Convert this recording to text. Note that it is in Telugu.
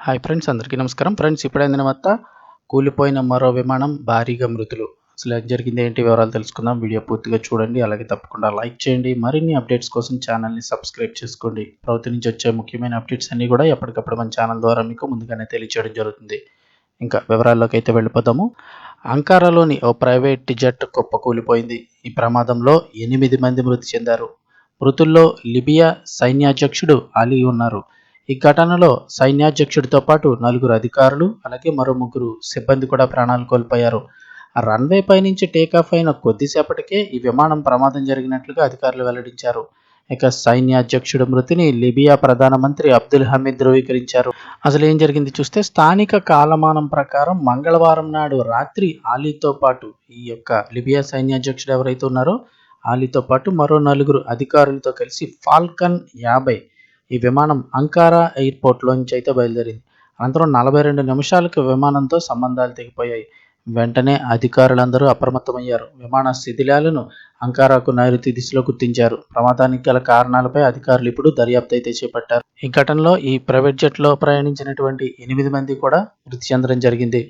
హాయ్ ఫ్రెండ్స్, అందరికీ నమస్కారం. ఫ్రెండ్స్, ఇప్పుడైందిన వార్త, కూలిపోయిన మరో విమానం, భారీగా మృతులు. అసలు ఏం జరిగింది, ఏంటి వివరాలు తెలుసుకుందాం. వీడియో పూర్తిగా చూడండి, అలాగే తప్పకుండా లైక్ చేయండి. మరిన్ని అప్డేట్స్ కోసం ఛానల్ని సబ్స్క్రైబ్ చేసుకోండి. ప్రభుత్వం నుంచి వచ్చే ముఖ్యమైన అప్డేట్స్ అన్నీ కూడా ఎప్పటికప్పుడు మన ఛానల్ ద్వారా మీకు ముందుగానే తెలియచేయడం జరుగుతుంది. ఇంకా వివరాల్లోకి అయితే వెళ్ళిపోతాము. అంకారాలోని ఓ ప్రైవేట్ జెట్ కుప్పకూలిపోయింది. ఈ ప్రమాదంలో 8 మంది మృతి చెందారు. మృతుల్లో లిబియా సైన్యాధ్యక్షుడు అలీ ఉన్నారు. ఈ ఘటనలో సైన్యాధ్యక్షుడితో పాటు 4 అధికారులు, అలాగే మరో 3 సిబ్బంది కూడా ప్రాణాలు కోల్పోయారు. రన్వే పై నుంచి టేకాఫ్ అయిన కొద్దిసేపటికే ఈ విమానం ప్రమాదం జరిగినట్లుగా అధికారులు వెల్లడించారు. ఇక సైన్యాధ్యక్షుడి మృతిని లిబియా ప్రధానమంత్రి అబ్దుల్ హమీద్ ధృవీకరించారు. అసలు ఏం జరిగింది చూస్తే, స్థానిక కాలమానం ప్రకారం మంగళవారం నాడు రాత్రి ఆలీతో పాటు ఈ యొక్క లిబియా సైన్యాధ్యక్షుడు ఎవరైతే ఉన్నారో ఆలీతో పాటు మరో 4 అధికారులతో కలిసి ఫాల్కన్ 50 ఈ విమానం అంకారా ఎయిర్పోర్ట్లోంచి అయితే బయలుదేరింది. అనంతరం 42 నిమిషాలకు విమానంతో సంబంధాలు తెగిపోయాయి. వెంటనే అధికారులందరూ అప్రమత్తమయ్యారు. విమాన శిథిలాలను అంకారాకు నైరుతి దిశలో గుర్తించారు. ప్రమాదానికి గల కారణాలపై అధికారులు ఇప్పుడు దర్యాప్తు అయితే చేపట్టారు. ఈ ఘటనలో ఈ ప్రైవేట్ జెట్లో ప్రయాణించినటువంటి 8 మంది కూడా మృతి చెందడం జరిగింది.